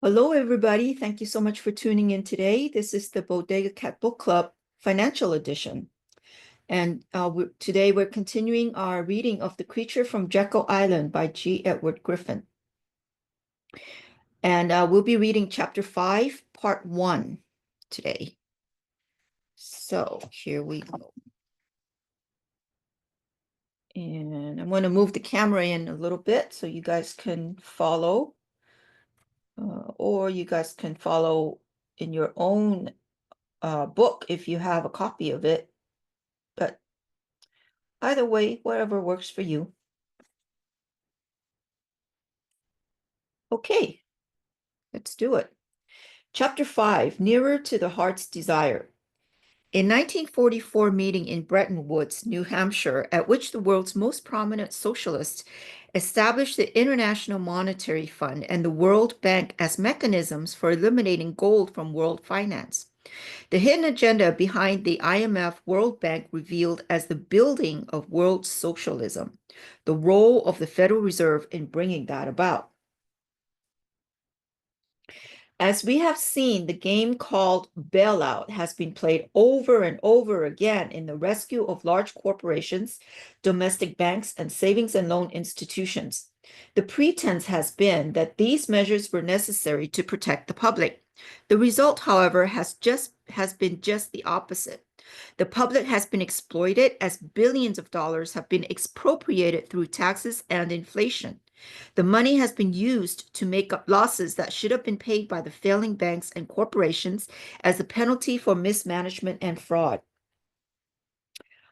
Hello, everybody. Thank you so much for tuning in today. This is the Bodega Cat Book Club Financial Edition. And today we're continuing our reading of The Creature from Jekyll Island by G. Edward Griffin. And we'll be reading Chapter 5, Part 1 today. So here we go. And I'm going to move the camera in a little bit so you guys can follow. Or you guys can follow in your own book if you have a copy of it. But either way, whatever works for you. Okay, let's do it. Chapter 5, Nearer to the Heart's Desire. A 1944 meeting in Bretton Woods, New Hampshire, at which the world's most prominent socialists established the International Monetary Fund and the World Bank as mechanisms for eliminating gold from world finance. The hidden agenda behind the IMF World Bank revealed as the building of world socialism, the role of the Federal Reserve in bringing that about. As we have seen, the game called bailout has been played over and over again in the rescue of large corporations, domestic banks, and savings and loan institutions. The pretense has been that these measures were necessary to protect the public. The result, however, has been just the opposite. The public has been exploited as billions of dollars have been expropriated through taxes and inflation. The money has been used to make up losses that should have been paid by the failing banks and corporations as a penalty for mismanagement and fraud.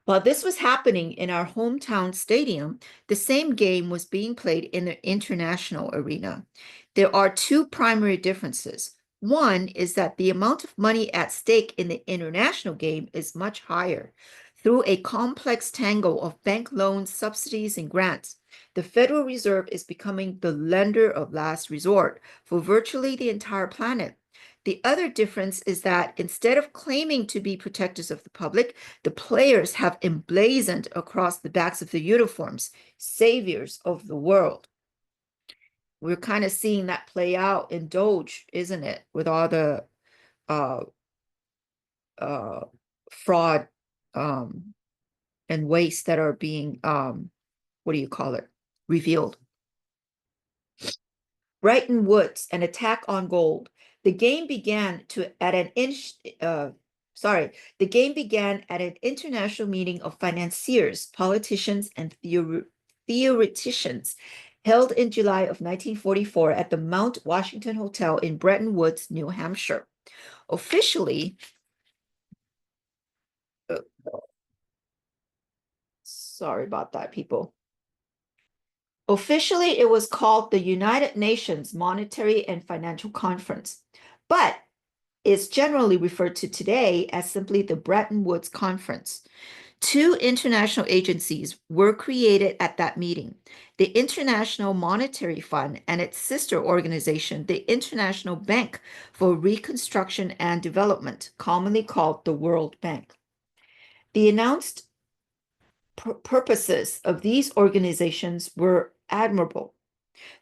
While this was happening in our hometown stadium, the same game was being played in the international arena. There are two primary differences. One is that the amount of money at stake in the international game is much higher. Through a complex tangle of bank loans, subsidies, and grants, the Federal Reserve is becoming the lender of last resort for virtually the entire planet. The other difference is that instead of claiming to be protectors of the public, the players have emblazoned across the backs of the uniforms, saviors of the world. We're kind of seeing that play out in Doge, isn't it? With all the fraud and waste that are being, what do you call it, revealed. Bretton Woods, an attack on gold. The game began at an international meeting of financiers, politicians, and theoreticians held in July of 1944 at the Mount Washington Hotel in Bretton Woods, New Hampshire. Officially, sorry about that, people. Officially, it was called the United Nations Monetary and Financial Conference, but is generally referred to today as simply the Bretton Woods Conference. Two international agencies were created at that meeting, the International Monetary Fund and its sister organization, the International Bank for Reconstruction and Development, commonly called the World Bank. The announced purposes of these organizations were admirable.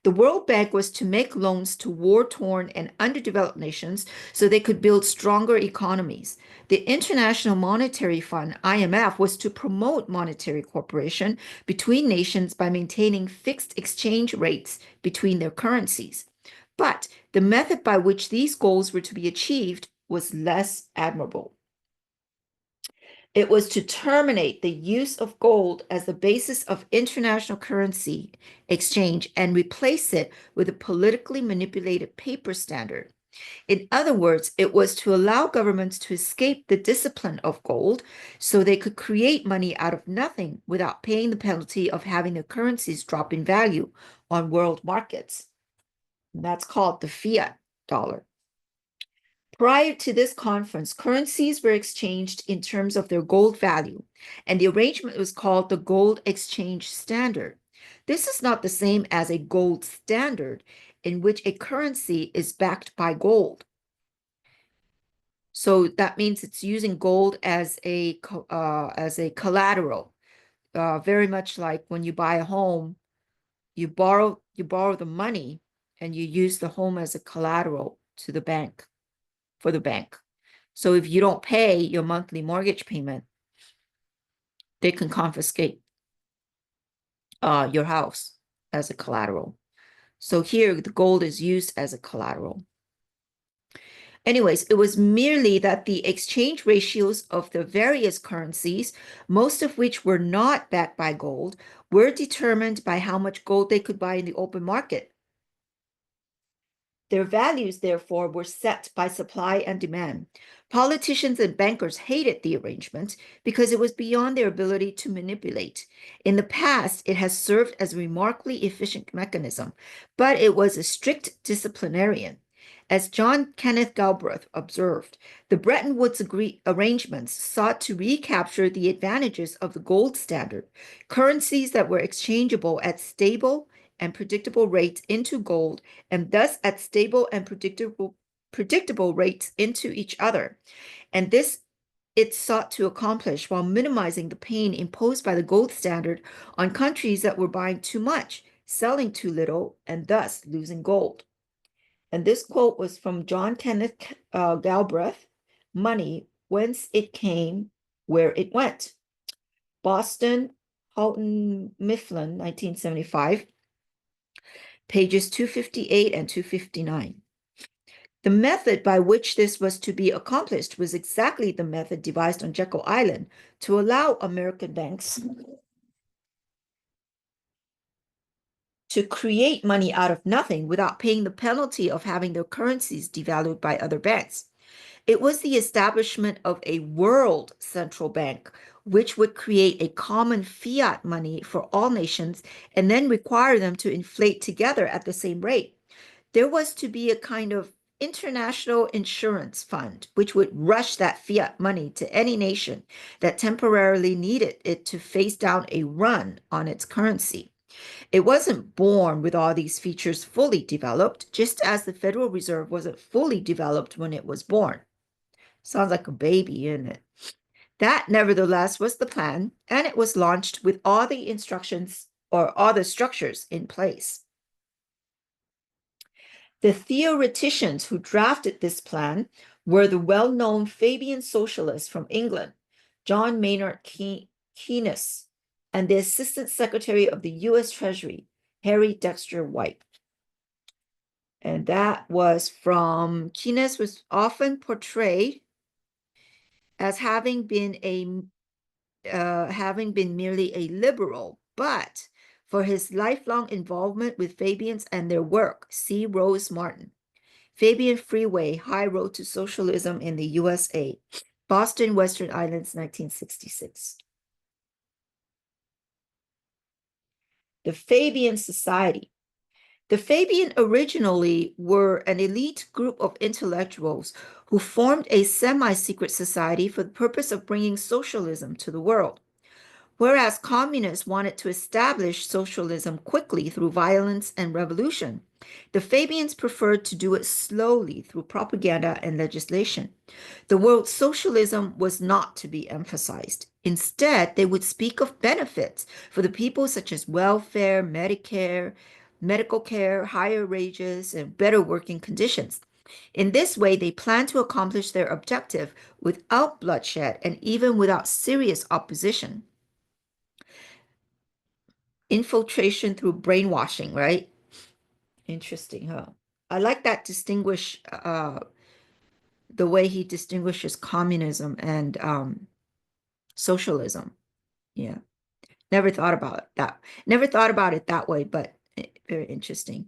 The World Bank was to make loans to war-torn and underdeveloped nations so they could build stronger economies. The International Monetary Fund, IMF, was to promote monetary cooperation between nations by maintaining fixed exchange rates between their currencies. But the method by which these goals were to be achieved was less admirable. It was to terminate the use of gold as the basis of international currency exchange and replace it with a politically manipulated paper standard. In other words, it was to allow governments to escape the discipline of gold so they could create money out of nothing without paying the penalty of having their currencies drop in value on world markets. And that's called the fiat dollar. Prior to this conference, currencies were exchanged in terms of their gold value, and the arrangement was called the Gold Exchange Standard. This is not the same as a gold standard, in which a currency is backed by gold. So that means it's using gold as a collateral, very much like when you buy a home, you borrow the money, and you use the home as a collateral to the bank, for the bank. So if you don't pay your monthly mortgage payment, they can confiscate your house as a collateral. So here the gold is used as a collateral. Anyways, it was merely that the exchange ratios of the various currencies, most of which were not backed by gold, were determined by how much gold they could buy in the open market. Their values, therefore, were set by supply and demand. Politicians and bankers hated the arrangement because it was beyond their ability to manipulate. In the past, it has served as a remarkably efficient mechanism, but it was a strict disciplinarian. As John Kenneth Galbraith observed, the Bretton Woods arrangements sought to recapture the advantages of the gold standard, currencies that were exchangeable at stable and predictable rates into gold, and thus at stable and predictable rates into each other. And this it sought to accomplish while minimizing the pain imposed by the gold standard on countries that were buying too much, selling too little, and thus losing gold. And this quote was from John Kenneth Galbraith, Money, Whence It Came, Where It Went. Boston, Houghton Mifflin, 1975. Pages 258 and 259. The method by which this was to be accomplished was exactly the method devised on Jekyll Island to allow American banks to create money out of nothing without paying the penalty of having their currencies devalued by other banks. It was the establishment of a world central bank, which would create a common fiat money for all nations and then require them to inflate together at the same rate. There was to be a kind of international insurance fund, which would rush that fiat money to any nation that temporarily needed it to face down a run on its currency. It wasn't born with all these features fully developed, just as the Federal Reserve wasn't fully developed when it was born. Sounds like a baby, isn't it? That, nevertheless, was the plan, and it was launched with all the instructions or all the structures in place. The theoreticians who drafted this plan were the well-known Fabian socialists from England, John Maynard Keynes, and the Assistant Secretary of the U.S. Treasury, Harry Dexter White. And that was from, Keynes was often portrayed as having been merely a liberal, but for his lifelong involvement with Fabians and their work, see Rose Martin. Fabian Freeway, High Road to Socialism in the USA, Boston, Western Islands, 1966. The Fabian Society. The Fabian originally were an elite group of intellectuals who formed a semi-secret society for the purpose of bringing socialism to the world. Whereas communists wanted to establish socialism quickly through violence and revolution, the Fabians preferred to do it slowly through propaganda and legislation. The word socialism was not to be emphasized. Instead, they would speak of benefits for the people such as welfare, Medicare, medical care, higher wages, and better working conditions. In this way, they planned to accomplish their objective without bloodshed and even without serious opposition. Infiltration through brainwashing, right? Interesting, huh? I like that the way he distinguishes communism and socialism. Yeah. Never thought about that. Never thought about it that way, but very interesting.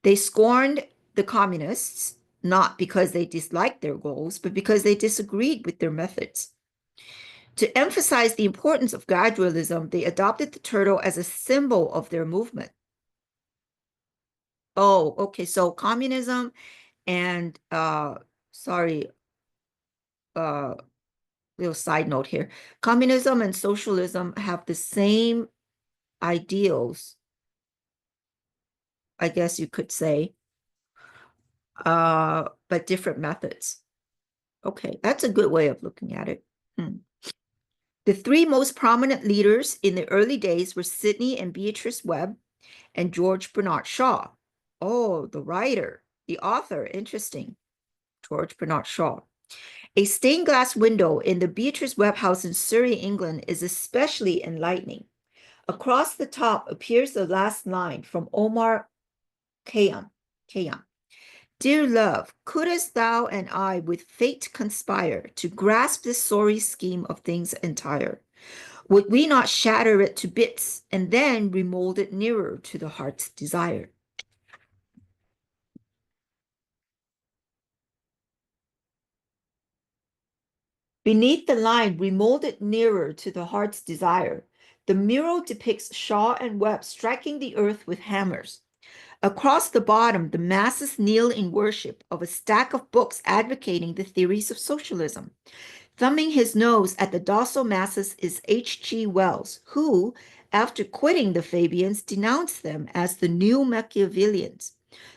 They scorned the communists, not because they disliked their goals, but because they disagreed with their methods. To emphasize the importance of gradualism, they adopted the turtle as a symbol of their movement. Oh, okay. So communism and sorry, little side note here. Communism and socialism have the same ideals, I guess you could say, but different methods. Okay, that's a good way of looking at it. The three most prominent leaders in the early days were Sidney and Beatrice Webb and George Bernard Shaw. Oh, the writer, the author, interesting. George Bernard Shaw. A stained glass window in the Beatrice Webb House in Surrey, England is especially enlightening. Across the top appears the last line from Omar Khayyam. Dear love, couldst thou and I with fate conspire to grasp this sorry scheme of things entire? Would we not shatter it to bits and then remold it nearer to the heart's desire? Beneath the line, remolded nearer to the heart's desire, the mural depicts Shaw and Webb striking the earth with hammers. Across the bottom, the masses kneel in worship of a stack of books advocating the theories of socialism. Thumbing his nose at the docile masses is H.G. Wells, who, after quitting the Fabians, denounced them as the new Machiavellians.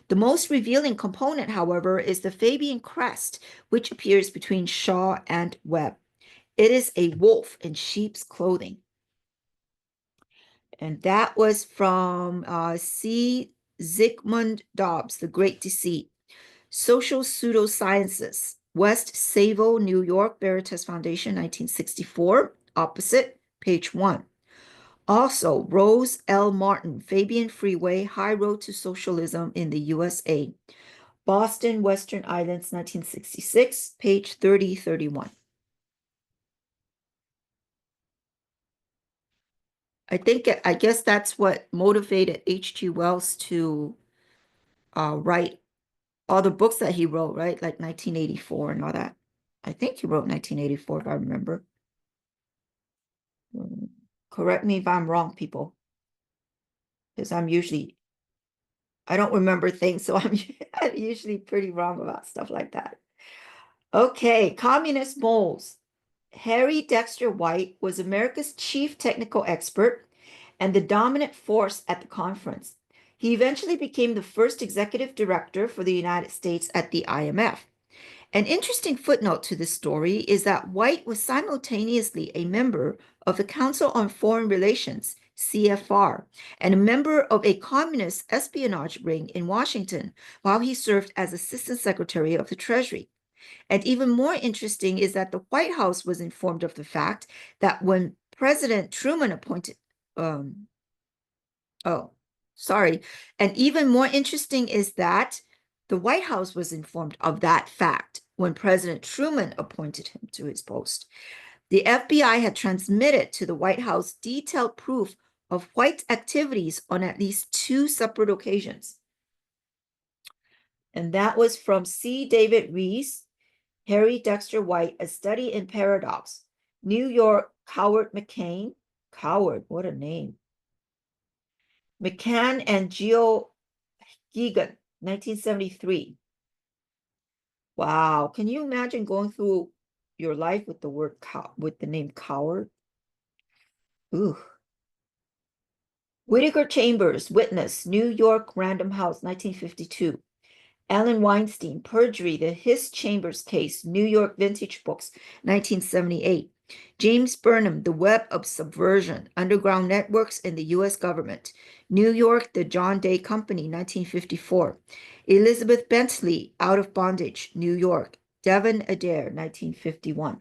The most revealing component, however, is the Fabian crest, which appears between Shaw and Webb. It is a wolf in sheep's clothing. And that was from C. Zygmunt Dobbs, The Great Deceit. Social Pseudosciences, West Savo, New York, Veritas Foundation, 1964. Opposite, page 1. Also, Rose L. Martin, Fabian Freeway, High Road to Socialism in the USA. Boston, Western Islands, 1966, page 30-31. I guess that's what motivated H.G. Wells to write all the books that he wrote, right? Like 1984 and all that. I think he wrote 1984, if I remember. Correct me if I'm wrong, people, because I don't remember things, so I'm usually pretty wrong about stuff like that. Okay, communist moles. Harry Dexter White was America's chief technical expert and the dominant force at the conference. He eventually became the first executive director for the United States at the IMF. An interesting footnote to this story is that White was simultaneously a member of the Council on Foreign Relations, CFR, and a member of a communist espionage ring in Washington while he served as Assistant Secretary of the Treasury. And even more interesting is that the White House was informed of the fact that when President Truman appointed, oh, sorry. And even more interesting is that the White House was informed of that fact when President Truman appointed him to his post. The FBI had transmitted to the White House detailed proof of White's activities on at least 2 separate occasions. And that was from C. David Rees, Harry Dexter White, A Study in Paradox, New York, Howard McCain. Howard, what a name. McCann and Geo Geegan, 1973. Wow, can you imagine going through your life with the name coward? Ooh. Whittaker Chambers, Witness, New York, Random House, 1952. Alan Weinstein, Perjury, The Hiss Chambers Case, New York Vintage Books, 1978. James Burnham, The Web of Subversion, Underground Networks in the U.S. Government, New York, The John Day Company, 1954. Elizabeth Bentley, Out of Bondage, New York, Devon Adair, 1951.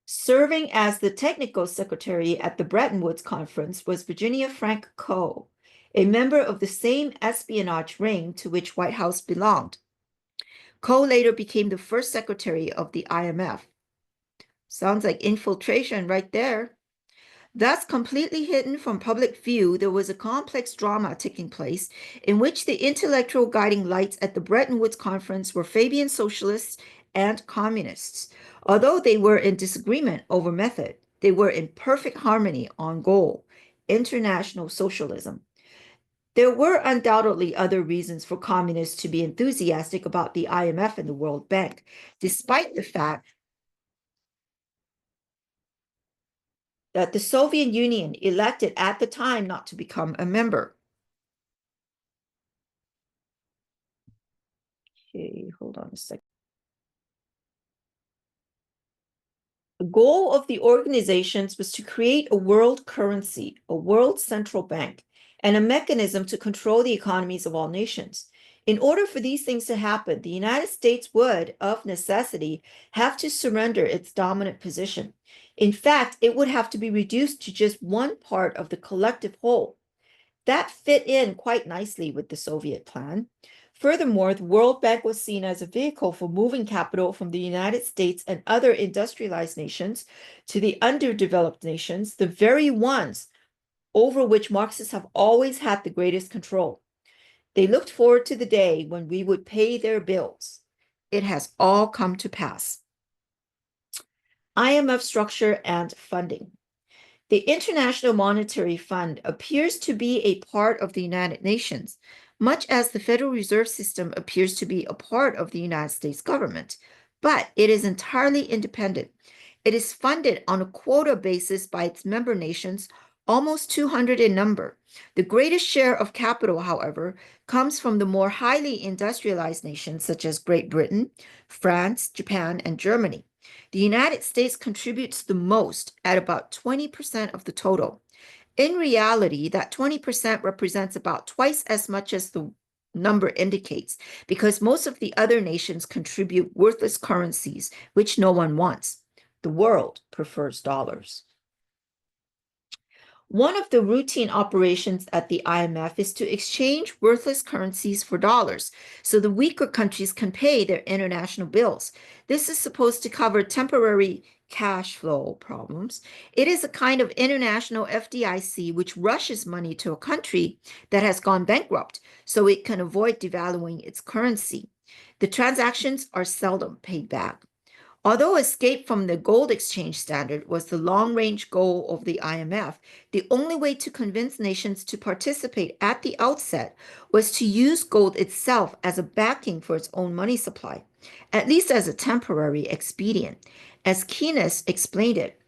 Serving as the technical secretary at the Bretton Woods Conference was Virginia Frank Coe, a member of the same espionage ring to which White House belonged. Coe later became the first secretary of the IMF. Sounds like infiltration right there. Thus, completely hidden from public view, there was a complex drama taking place in which the intellectual guiding lights at the Bretton Woods Conference were Fabian socialists and communists. Although they were in disagreement over method, they were in perfect harmony on goal, international socialism. There were undoubtedly other reasons for communists to be enthusiastic about the IMF and the World Bank, despite the fact that the Soviet Union elected at the time not to become a member. Okay, hold on a second. The goal of the organizations was to create a world currency, a world central bank, and a mechanism to control the economies of all nations. In order for these things to happen, the United States would, of necessity, have to surrender its dominant position. In fact, it would have to be reduced to just one part of the collective whole. That fit in quite nicely with the Soviet plan. Furthermore, the World Bank was seen as a vehicle for moving capital from the United States and other industrialized nations to the underdeveloped nations, the very ones over which Marxists have always had the greatest control. They looked forward to the day when we would pay their bills. It has all come to pass. IMF structure and funding. The International Monetary Fund appears to be a part of the United Nations, much as the Federal Reserve System appears to be a part of the United States government, but it is entirely independent. It is funded on a quota basis by its member nations, almost 200 in number. The greatest share of capital, however, comes from the more highly industrialized nations such as Great Britain, France, Japan, and Germany. The United States contributes the most at about 20% of the total. In reality, that 20% represents about twice as much as the number indicates, because most of the other nations contribute worthless currencies, which no one wants. The world prefers dollars. One of the routine operations at the IMF is to exchange worthless currencies for dollars, so the weaker countries can pay their international bills. This is supposed to cover temporary cash flow problems. It is a kind of international FDIC which rushes money to a country that has gone bankrupt so it can avoid devaluing its currency. The transactions are seldom paid back. Although escape from the gold exchange standard was the long-range goal of the IMF, the only way to convince nations to participate at the outset was to use gold itself as a backing for its own money supply, at least as a temporary expedient. As Keynes explained it,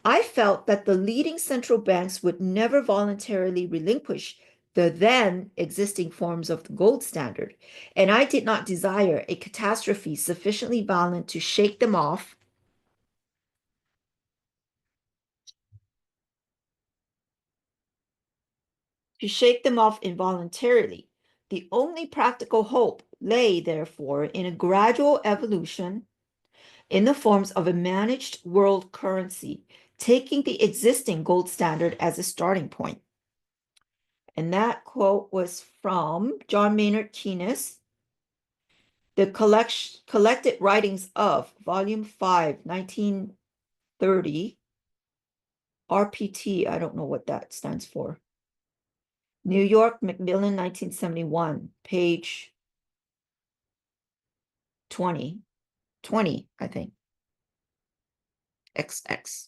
I felt that the leading central banks would never voluntarily relinquish the then existing forms of the gold standard, and I did not desire a catastrophe sufficiently violent to shake them off involuntarily. The only practical hope lay, therefore, in a gradual evolution in the forms of a managed world currency, taking the existing gold standard as a starting point. And that quote was from John Maynard Keynes, The Collected Writings of, Volume 5, 1930, RPT, I don't know what that stands for. New York, Macmillan, 1971, page 20, I think, XX.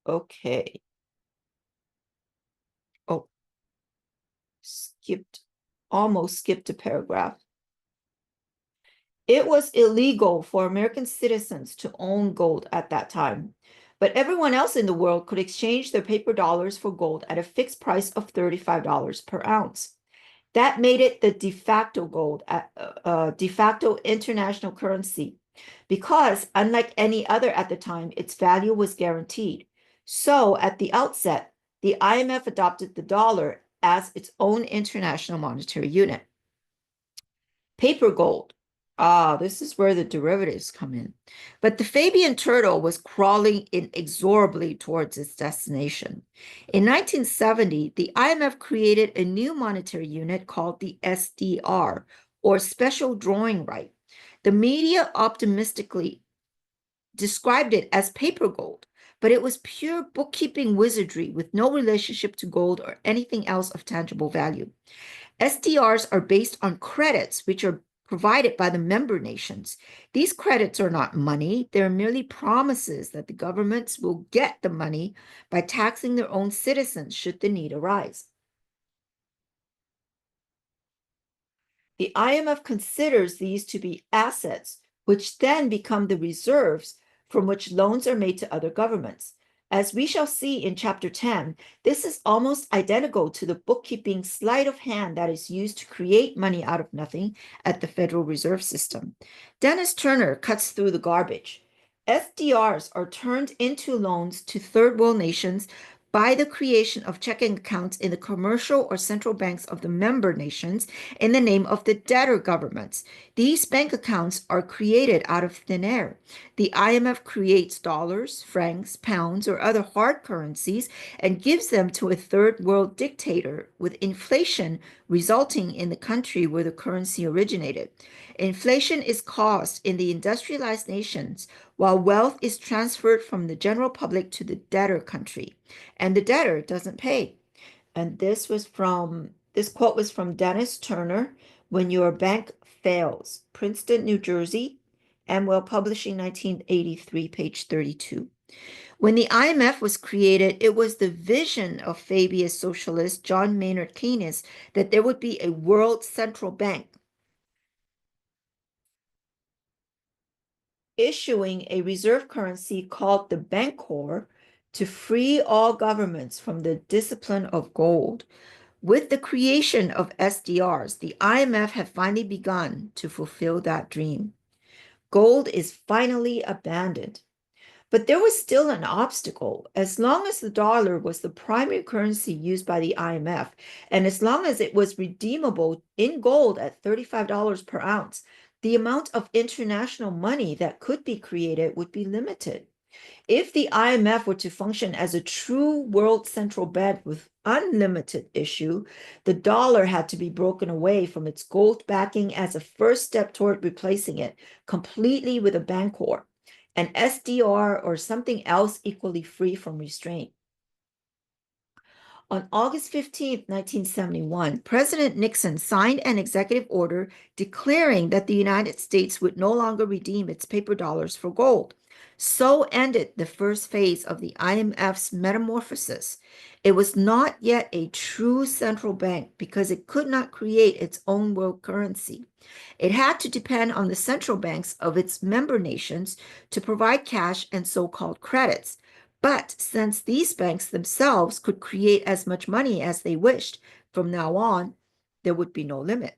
Okay. Oh, almost skipped a paragraph. It was illegal for American citizens to own gold at that time, but everyone else in the world could exchange their paper dollars for gold at a fixed price of $35 per ounce. That made it the de facto de facto international currency, because unlike any other at the time, its value was guaranteed. So at the outset, the IMF adopted the dollar as its own international monetary unit. Paper gold. Ah, this is where the derivatives come in. But the Fabian turtle was crawling inexorably towards its destination. In 1970, the IMF created a new monetary unit called the SDR, or Special Drawing Right. The media optimistically described it as paper gold, but it was pure bookkeeping wizardry with no relationship to gold or anything else of tangible value. SDRs are based on credits, which are provided by the member nations. These credits are not money. They're merely promises that the governments will get the money by taxing their own citizens should the need arise. The IMF considers these to be assets, which then become the reserves from which loans are made to other governments. As we shall see in Chapter 10, this is almost identical to the bookkeeping sleight of hand that is used to create money out of nothing at the Federal Reserve System. Dennis Turner cuts through the garbage. SDRs are turned into loans to third world nations by the creation of checking accounts in the commercial or central banks of the member nations in the name of the debtor governments. These bank accounts are created out of thin air. The IMF creates dollars, francs, pounds, or other hard currencies and gives them to a third world dictator, with inflation resulting in the country where the currency originated. Inflation is caused in the industrialized nations, while wealth is transferred from the general public to the debtor country, and the debtor doesn't pay. And this quote was from Dennis Turner, When Your Bank Fails, Princeton, New Jersey, Amwell Publishing, 1983, page 32. When the IMF was created, it was the vision of Fabius socialist John Maynard Keynes that there would be a world central bank issuing a reserve currency called the Bancor to free all governments from the discipline of gold. With the creation of SDRs, the IMF had finally begun to fulfill that dream. Gold is finally abandoned. But there was still an obstacle. As long as the dollar was the primary currency used by the IMF, and as long as it was redeemable in gold at $35 per ounce, the amount of international money that could be created would be limited. If the IMF were to function as a true world central bank with unlimited issue, the dollar had to be broken away from its gold backing as a first step toward replacing it completely with a bancor, an SDR, or something else equally free from restraint. On August 15, 1971, President Nixon signed an executive order declaring that the United States would no longer redeem its paper dollars for gold. So ended the first phase of the IMF's metamorphosis. It was not yet a true central bank because it could not create its own world currency. It had to depend on the central banks of its member nations to provide cash and so-called credits. But since these banks themselves could create as much money as they wished, from now on, there would be no limit.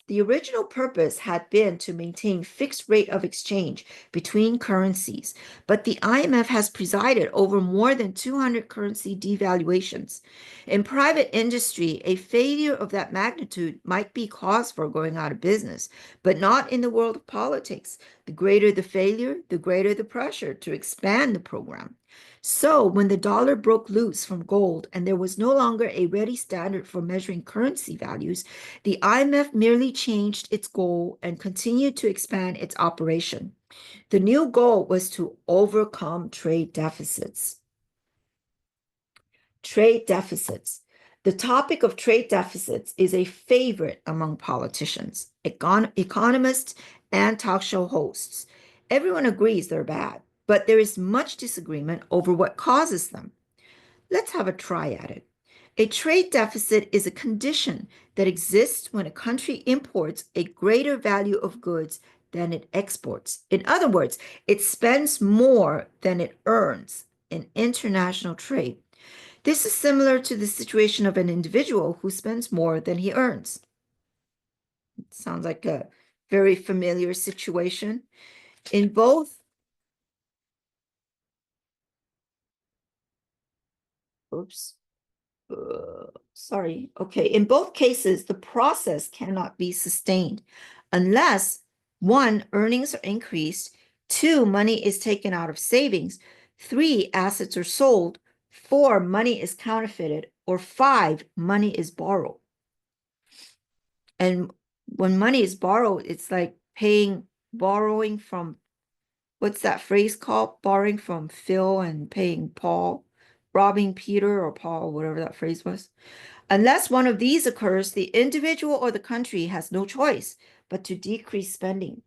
The original purpose had been to maintain fixed rate of exchange between currencies, but the IMF has presided over more than 200 currency devaluations. In private industry, a failure of that magnitude might be cause for going out of business, but not in the world of politics. The greater the failure, the greater the pressure to expand the program. So when the dollar broke loose from gold and there was no longer a ready standard for measuring currency values, the IMF merely changed its goal and continued to expand its operation. The new goal was to overcome trade deficits. Trade deficits. The topic of trade deficits is a favorite among politicians, economists, and talk show hosts. Everyone agrees they're bad, but there is much disagreement over what causes them. Let's have a try at it. A trade deficit is a condition that exists when a country imports a greater value of goods than it exports. In other words, it spends more than it earns in international trade. This is similar to the situation of an individual who spends more than he earns. It sounds like a very familiar situation. In both, oops, sorry. Okay, in both cases, the process cannot be sustained unless one, earnings are increased, two, money is taken out of savings, three, assets are sold, four, money is counterfeited, or five, money is borrowed. And when money is borrowed, it's like borrowing from, what's that phrase called? Borrowing from Phil and paying Paul, robbing Peter or Paul, whatever that phrase was. Unless one of these occurs, the individual or the country has no choice but to decrease spending.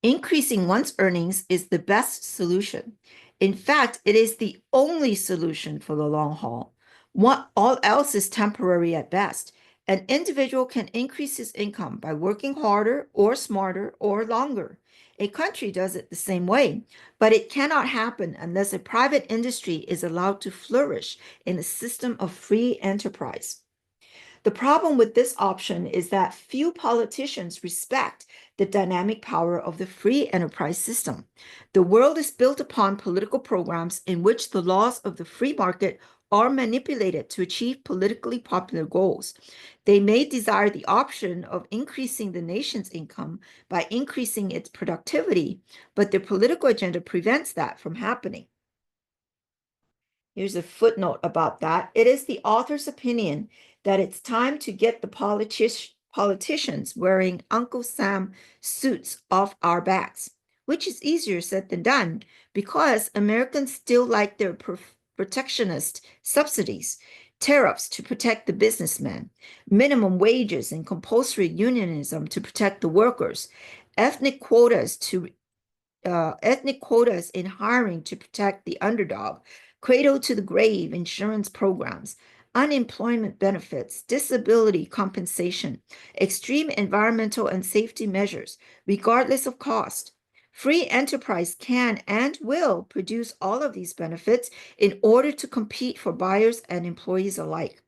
Increasing one's earnings is the best solution. In fact, it is the only solution for the long haul. All else is temporary at best. An individual can increase his income by working harder or smarter or longer. A country does it the same way, but it cannot happen unless a private industry is allowed to flourish in a system of free enterprise. The problem with this option is that few politicians respect the dynamic power of the free enterprise system. The world is built upon political programs in which the laws of the free market are manipulated to achieve politically popular goals. They may desire the option of increasing the nation's income by increasing its productivity, but their political agenda prevents that from happening. Here's a footnote about that. It is the author's opinion that it's time to get the politicians wearing Uncle Sam suits off our backs, which is easier said than done because Americans still like their protectionist subsidies, tariffs to protect the businessman, minimum wages and compulsory unionism to protect the workers, ethnic quotas in hiring to protect the underdog, cradle to the grave insurance programs, unemployment benefits, disability compensation, extreme environmental and safety measures, regardless of cost. Free enterprise can and will produce all of these benefits in order to compete for buyers and employees alike.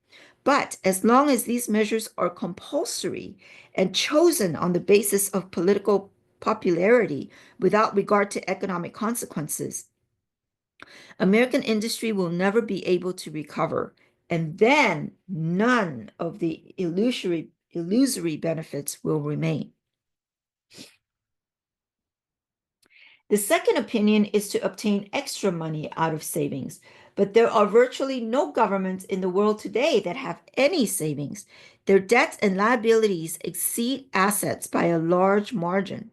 But as long as these measures are compulsory and chosen on the basis of political popularity without regard to economic consequences, American industry will never be able to recover, and then none of the illusory benefits will remain. The second opinion is to obtain extra money out of savings, but there are virtually no governments in the world today that have any savings. Their debts and liabilities exceed assets by a large margin.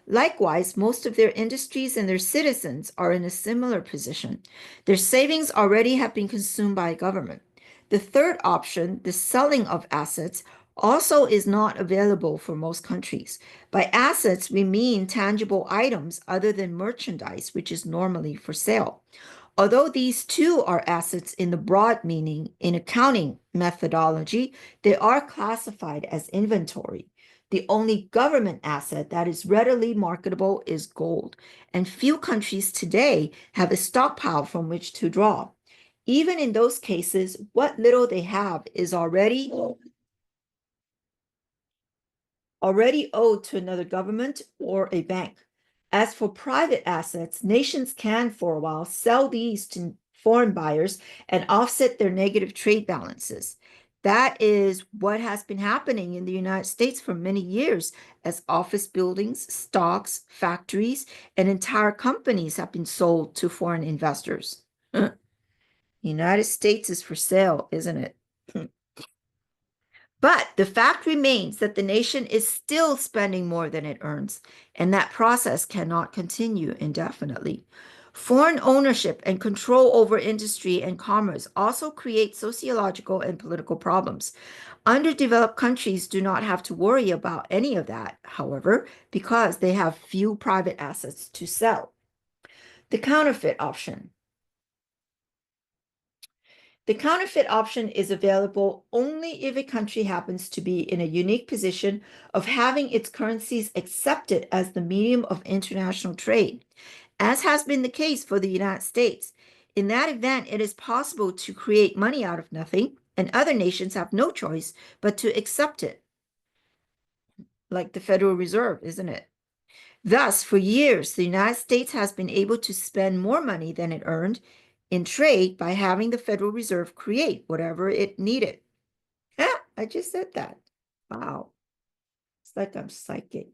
Likewise, most of their industries and their citizens are in a similar position. Their savings already have been consumed by government. The third option, the selling of assets, also is not available for most countries. By assets, we mean tangible items other than merchandise, which is normally for sale. Although these too are assets in the broad meaning in accounting methodology, they are classified as inventory. The only government asset that is readily marketable is gold, and few countries today have a stockpile from which to draw. Even in those cases, what little they have is already owed to another government or a bank. As for private assets, nations can, for a while, sell these to foreign buyers and offset their negative trade balances. That is what has been happening in the United States for many years as office buildings, stocks, factories, and entire companies have been sold to foreign investors. The United States is for sale, isn't it? But the fact remains that the nation is still spending more than it earns, and that process cannot continue indefinitely. Foreign ownership and control over industry and commerce also create sociological and political problems. Underdeveloped countries do not have to worry about any of that, however, because they have few private assets to sell. The counterfeit option. The counterfeit option is available only if a country happens to be in a unique position of having its currencies accepted as the medium of international trade, as has been the case for the United States. In that event, it is possible to create money out of nothing, and other nations have no choice but to accept it, like the Federal Reserve, isn't it? Thus, for years, the United States has been able to spend more money than it earned in trade by having the Federal Reserve create whatever it needed. I just said that. Wow. It's like I'm psychic.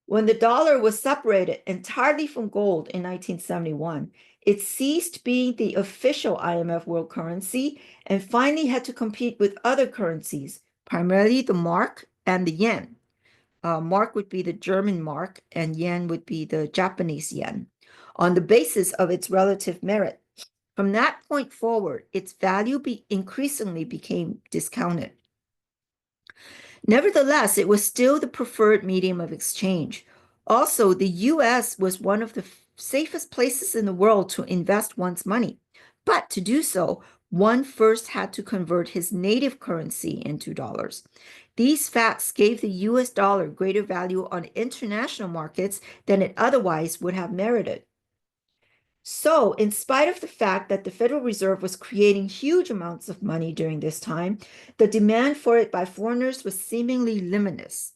When the dollar was separated entirely from gold in 1971, it ceased being the official IMF world currency and finally had to compete with other currencies, primarily the mark and the yen. Mark would be the German mark, and yen would be the Japanese yen, on the basis of its relative merit. From that point forward, its value increasingly became discounted. Nevertheless, it was still the preferred medium of exchange. Also, the US was one of the safest places in the world to invest one's money. But to do so, one first had to convert his native currency into dollars. These facts gave the US dollar greater value on international markets than it otherwise would have merited. So, in spite of the fact that the Federal Reserve was creating huge amounts of money during this time, the demand for it by foreigners was seemingly limitless.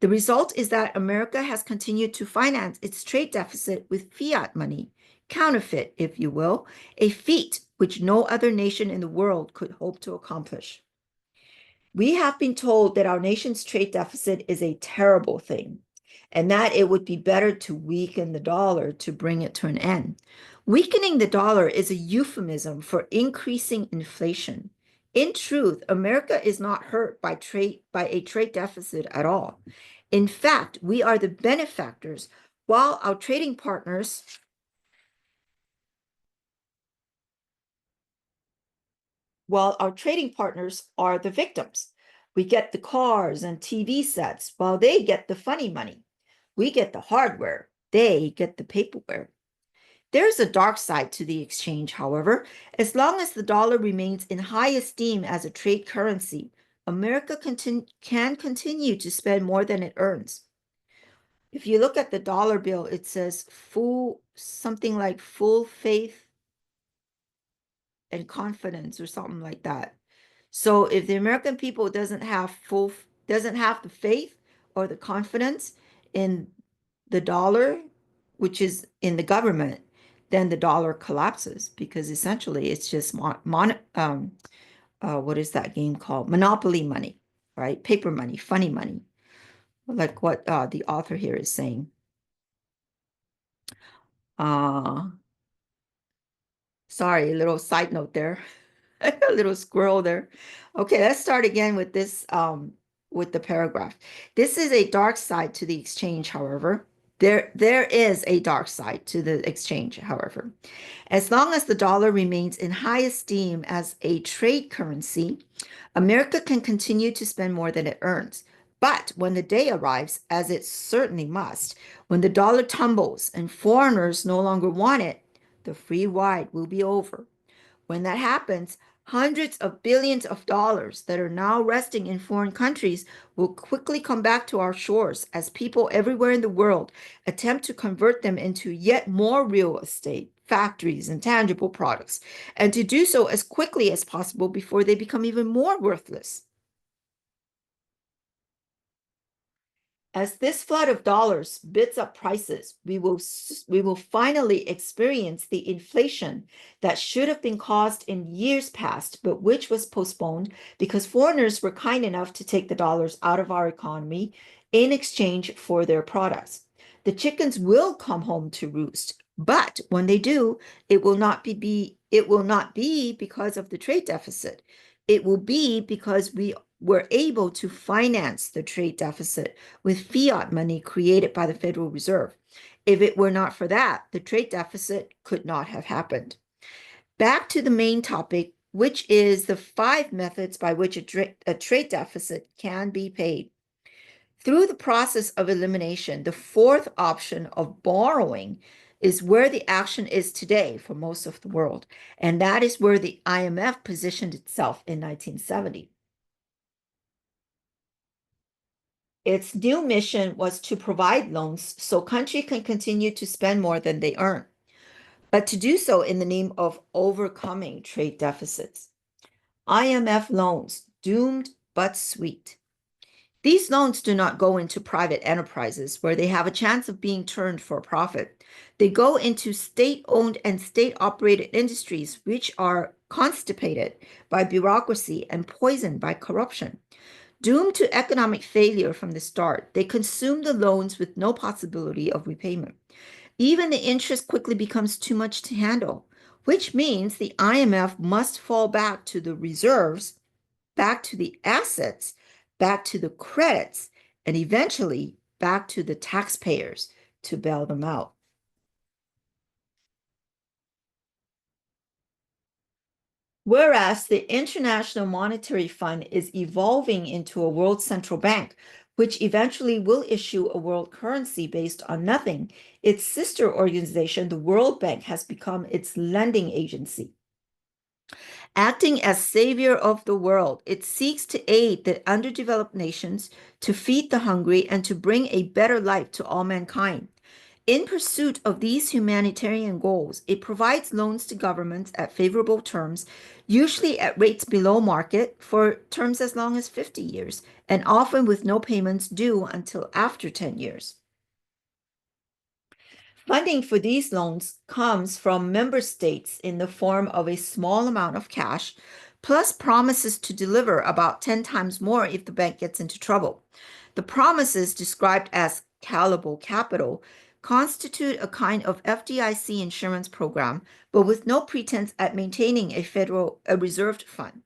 The result is that America has continued to finance its trade deficit with fiat money, counterfeit, if you will, a feat which no other nation in the world could hope to accomplish. We have been told that our nation's trade deficit is a terrible thing, and that it would be better to weaken the dollar to bring it to an end. Weakening the dollar is a euphemism for increasing inflation. In truth, America is not hurt by a trade deficit at all. In fact, we are the benefactors while our trading partners are the victims. We get the cars and TV sets while they get the funny money. We get the hardware, they get the paperware. There's a dark side to the exchange, however. As long as the dollar remains in high esteem as a trade currency, America can continue to spend more than it earns. If you look at the dollar bill, it says something like full faith and confidence or something like that. So if the American people doesn't have the faith or the confidence in the dollar, which is in the government, then the dollar collapses because essentially it's just what is that game called? Monopoly money, right? Paper money, funny money, like what the author here is saying. Sorry, a little side note there. A little squirrel there. Okay, let's start again with this with the paragraph. This is a dark side to the exchange, however. There is a dark side to the exchange, however. As long as the dollar remains in high esteem as a trade currency, America can continue to spend more than it earns. But when the day arrives, as it certainly must, when the dollar tumbles and foreigners no longer want it, the free ride will be over. When that happens, hundreds of billions of dollars that are now resting in foreign countries will quickly come back to our shores as people everywhere in the world attempt to convert them into yet more real estate, factories, and tangible products, and to do so as quickly as possible before they become even more worthless. As this flood of dollars bids up prices, we will finally experience the inflation that should have been caused in years past, but which was postponed because foreigners were kind enough to take the dollars out of our economy in exchange for their products. The chickens will come home to roost, but when they do, it will not be because of the trade deficit. It will be because we were able to finance the trade deficit with fiat money created by the Federal Reserve. If it were not for that, the trade deficit could not have happened. Back to the main topic, which is the 5 methods by which a trade deficit can be paid. Through the process of elimination, the 4th option of borrowing is where the action is today for most of the world, and that is where the IMF positioned itself in 1970. Its new mission was to provide loans so countries can continue to spend more than they earn, but to do so in the name of overcoming trade deficits. IMF loans, doomed but sweet. These loans do not go into private enterprises where they have a chance of being turned for a profit. They go into state-owned and state-operated industries which are constipated by bureaucracy and poisoned by corruption. Doomed to economic failure from the start, they consume the loans with no possibility of repayment. Even the interest quickly becomes too much to handle, which means the IMF must fall back to the reserves, back to the assets, back to the credits, and eventually back to the taxpayers to bail them out. Whereas the International Monetary Fund is evolving into a world central bank, which eventually will issue a world currency based on nothing, its sister organization, the World Bank, has become its lending agency. Acting as savior of the world, it seeks to aid the underdeveloped nations, to feed the hungry, and to bring a better life to all mankind. In pursuit of these humanitarian goals, it provides loans to governments at favorable terms, usually at rates below market, for terms as long as 50 years, and often with no payments due until after 10 years. Funding for these loans comes from member states in the form of a small amount of cash, plus promises to deliver about 10 times more if the bank gets into trouble. The promises, described as callable capital, constitute a kind of FDIC insurance program, but with no pretense at maintaining a reserved fund.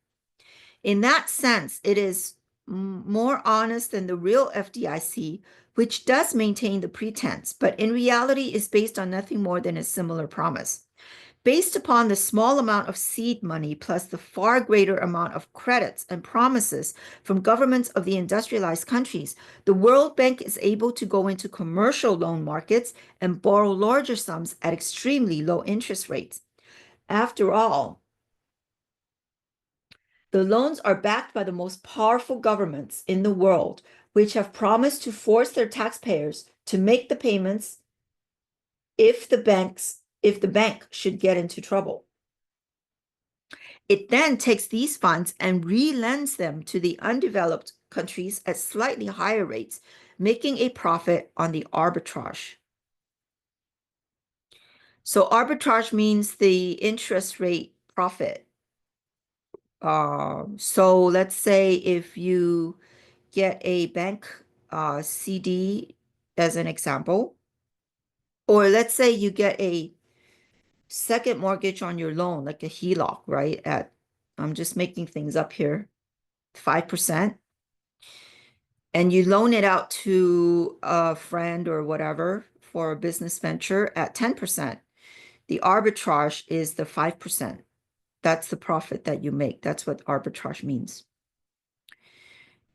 In that sense, it is more honest than the real FDIC, which does maintain the pretense, but in reality is based on nothing more than a similar promise. Based upon the small amount of seed money plus the far greater amount of credits and promises from governments of the industrialized countries, the World Bank is able to go into commercial loan markets and borrow larger sums at extremely low interest rates. After all, the loans are backed by the most powerful governments in the world, which have promised to force their taxpayers to make the payments if the bank should get into trouble. It then takes these funds and re-lends them to the undeveloped countries at slightly higher rates, making a profit on the arbitrage. So arbitrage means the interest rate profit. So let's say if you get a bank CD as an example, or let's say you get a second mortgage on your loan, like a HELOC, right? I'm just making things up here, 5%, and you loan it out to a friend or whatever for a business venture at 10%. The arbitrage is the 5%. That's the profit that you make. That's what arbitrage means.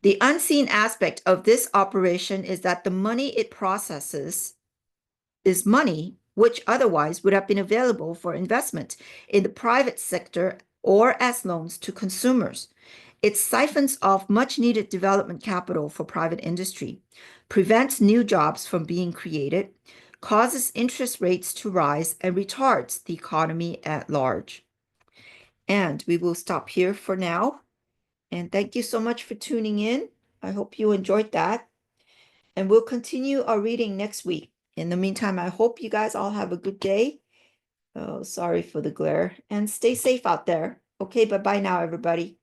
The unseen aspect of this operation is that the money it processes is money which otherwise would have been available for investment in the private sector or as loans to consumers. It siphons off much needed development capital for private industry, prevents new jobs from being created, causes interest rates to rise, and retards the economy at large. And we will stop here for now. And thank you so much for tuning in. I hope you enjoyed that. And we'll continue our reading next week. In the meantime, I hope you guys all have a good day. Oh, sorry for the glare. And stay safe out there. Okay, bye-bye now, everybody.